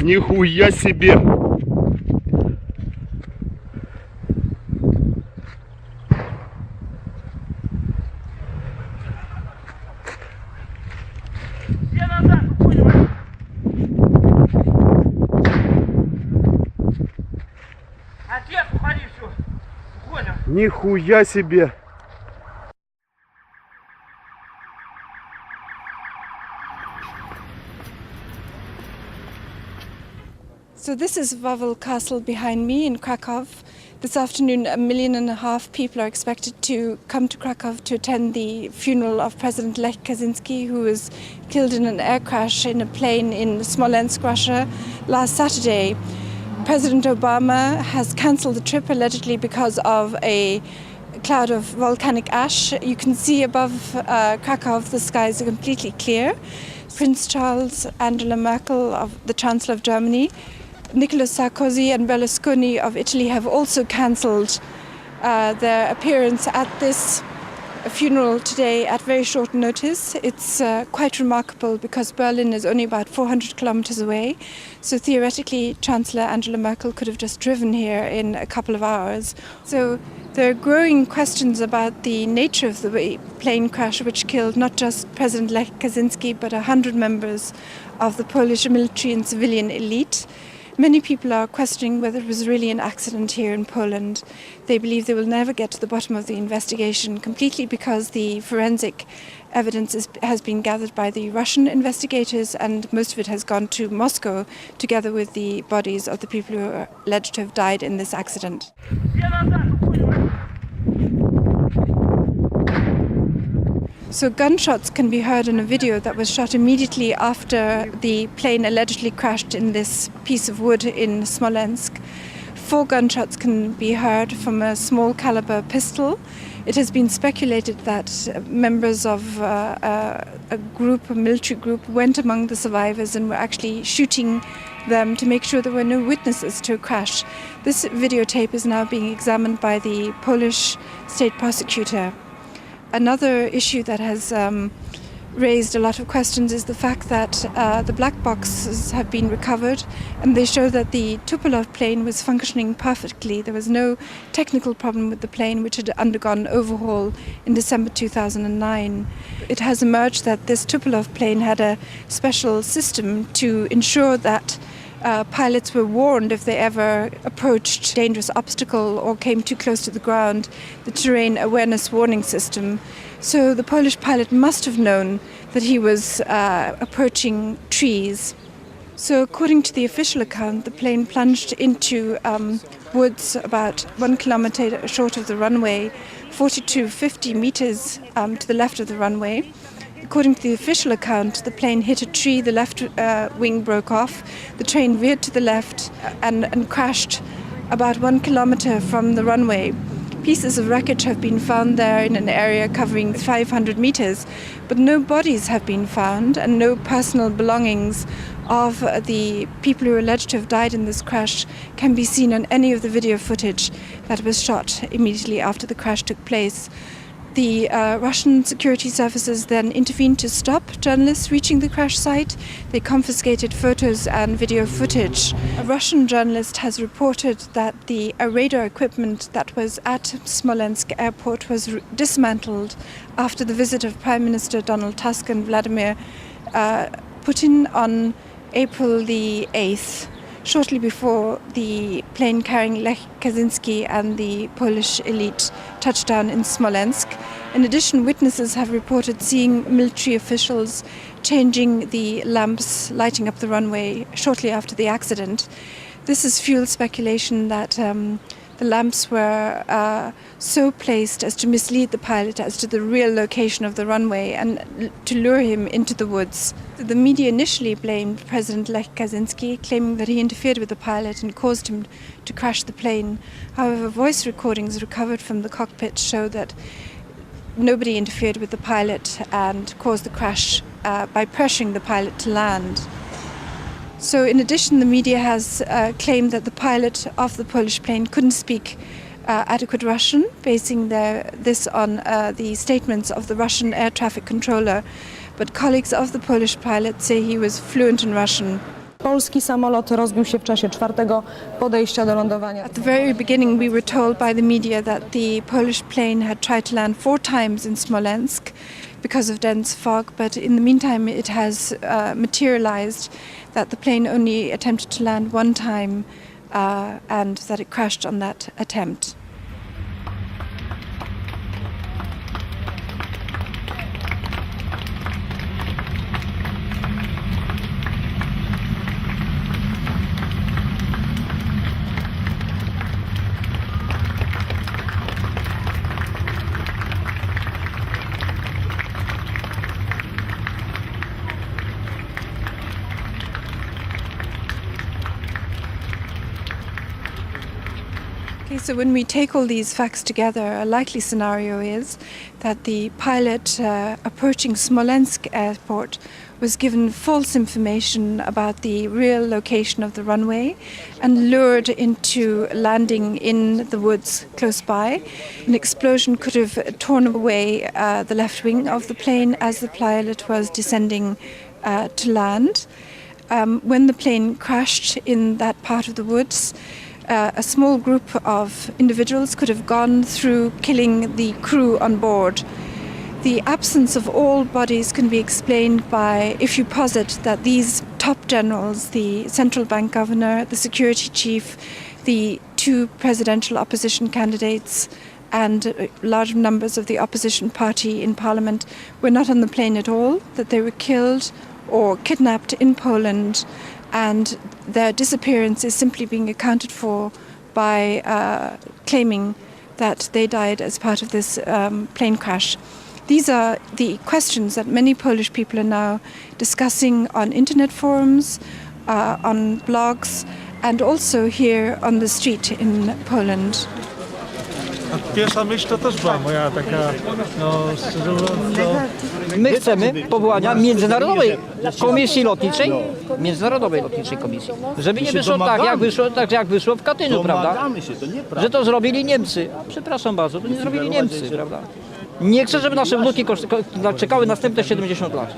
Нихуя себе! Нихуя себе! So this is Wawel Castle behind me in Krakow. This afternoon, 1.5 million people are expected to come to Krakow to attend the funeral of President Lech Kaczynski, who was killed in an air crash in a plane in Smolensk, Russia, last Saturday. President Obama has cancelled the trip allegedly because of a cloud of volcanic ash. You can see above Krakow the skies are completely clear. Prince Charles, Angela Merkel, the Chancellor of Germany, Nicolas Sarkozy and Berlusconi of Italy have also cancelled their appearance at this funeral today at very short notice. It's quite remarkable because Berlin is only about 400 kilometers away. So theoretically, Chancellor Angela Merkel could have just driven here in a couple of hours. So there are growing questions about the nature of the plane crash which killed not just President Lech Kaczynski but 100 members of the Polish military and civilian elite. Many people are questioning whether it was really an accident here in Poland. They believe they will never get to the bottom of the investigation completely because the forensic evidence has been gathered by the Russian investigators and most of it has gone to Moscow together with the bodies of the people who are alleged to have died in this accident. So gunshots can be heard in a video that was shot immediately after the plane allegedly crashed in this piece of wood in Smolensk. 4 gunshots can be heard from a small caliber pistol. It has been speculated that members of a military group, went among the survivors and were actually shooting them to make sure there were no witnesses to a crash. This videotape is now being examined by the Polish state prosecutor. Another issue that has raised a lot of questions is the fact that the black boxes have been recovered and they show that the Tupolev plane was functioning perfectly. There was no technical problem with the plane, which had undergone overhaul in December 2009. It has emerged that this Tupolev plane had a special system to ensure that pilots were warned if they ever approached a dangerous obstacle or came too close to the ground, the terrain awareness warning system. So the Polish pilot must have known that he was approaching trees. So according to the official account, the plane plunged into woods about 1 kilometer short of the runway, 40 to 50 meters to the left of the runway. According to the official account, the plane hit a tree, the left wing broke off, the train veered to the left and crashed about 1 kilometer from the runway. Pieces of wreckage have been found there in an area covering 500 meters, but no bodies have been found and no personal belongings of the people who are alleged to have died in this crash can be seen on any of the video footage that was shot immediately after the crash took place. The Russian security services then intervened to stop journalists reaching the crash site. They confiscated photos and video footage. A Russian journalist has reported that the radar equipment that was at Smolensk airport was dismantled after the visit of Prime Minister Donald Tusk and Vladimir Putin on April the 8th. Shortly before the plane carrying Lech Kaczynski and the Polish elite touched down in Smolensk. In addition, witnesses have reported seeing military officials changing the lamps lighting up the runway shortly after the accident. This has fueled speculation that the lamps were so placed as to mislead the pilot as to the real location of the runway and to lure him into the woods. The media initially blamed President Lech Kaczynski, claiming that he interfered with the pilot and caused him to crash the plane. However, voice recordings recovered from the cockpit show that nobody interfered with the pilot and caused the crash by pressuring the pilot to land. So in addition, the media has claimed that the pilot of the Polish plane couldn't speak adequate Russian, basing this on the statements of the Russian air traffic controller. But colleagues of the Polish pilot say he was fluent in Russian. polski samolot rozbił się w czasie czwartego podejścia do lądowania. At the very beginning, we were told by the media that the Polish plane had tried to land 4 times in Smolensk because of dense fog, but in the meantime, it has materialized that the plane only attempted to land 1 time and that it crashed on that attempt. So when we take all these facts together, a likely scenario is that the pilot approaching Smolensk airport was given false information about the real location of the runway and lured into landing in the woods close by. An explosion could have torn away the left wing of the plane as the pilot was descending to land. When the plane crashed in that part of the woods, a small group of individuals could have gone through killing the crew on board. The absence of all bodies can be explained by if you posit that these top generals, the central bank governor, the security chief, the 2 presidential opposition candidates and large numbers of the opposition party in parliament were not on the plane at all, that they were killed or kidnapped in Poland, and their disappearance is simply being accounted for by claiming that they died as part of this plane crash. These are the questions that many Polish people are now discussing on internet forums, on blogs, and also here on the street in Poland. Pierwsza myśl to też była moja taka, szczerze mówiąc, My chcemy powołania międzynarodowej komisji lotniczej, międzynarodowej lotniczej komisji, żeby nie wyszło tak jak wyszło w Katyniu, prawda? Że to zrobili Niemcy. Przepraszam bardzo, to nie zrobili Niemcy, prawda? Nie chcę, żeby nasze wnuki czekały następne 70 lat.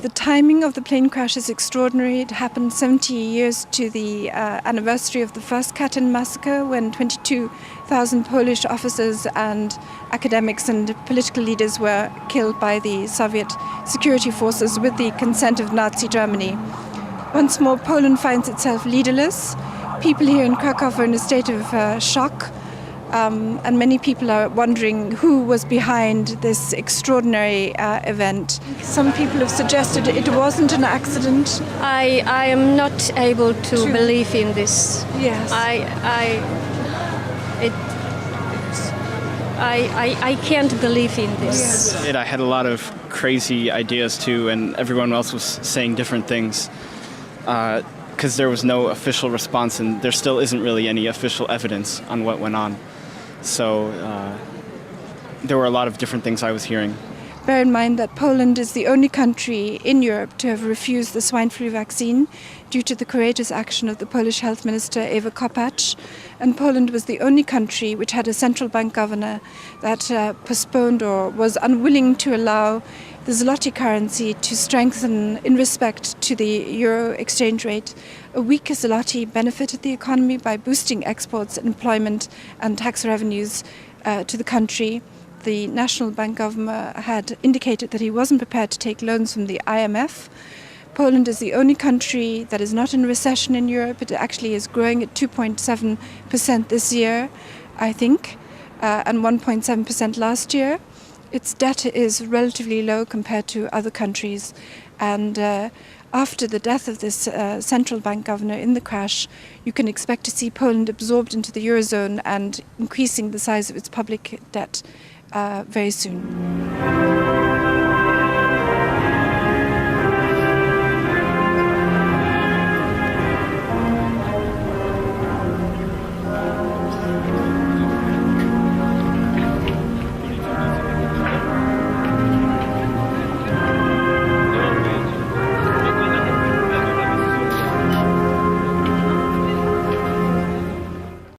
The timing of the plane crash is extraordinary. It happened 70 years to the anniversary of the first Katyn massacre, when 22,000 Polish officers and academics and political leaders were killed by the Soviet security forces with the consent of Nazi Germany. Once more, Poland finds itself leaderless. People here in Krakow are in a state of shock. And many people are wondering who was behind this extraordinary event. Some people have suggested it wasn't an accident. I am not able to believe in this. Yes. I can't believe in this. Yes. I had a lot of crazy ideas too, and everyone else was saying different things. Because there was no official response, and there still isn't really any official evidence on what went on. So there were a lot of different things I was hearing. Bear in mind that Poland is the only country in Europe to have refused the swine flu vaccine due to the courageous action of the Polish health minister Ewa Kopacz. And Poland was the only country which had a central bank governor that postponed or was unwilling to allow the zloty currency to strengthen in respect to the euro exchange rate. A weaker zloty benefited the economy by boosting exports, employment and tax revenues to the country. The National Bank governor had indicated that he wasn't prepared to take loans from the IMF. Poland is the only country that is not in recession in Europe. It actually is growing at 2.7% this year, I think, and 1.7% last year. Its debt is relatively low compared to other countries, and after the death of this central bank governor in the crash, you can expect to see Poland absorbed into the Eurozone and increasing the size of its public debt very soon.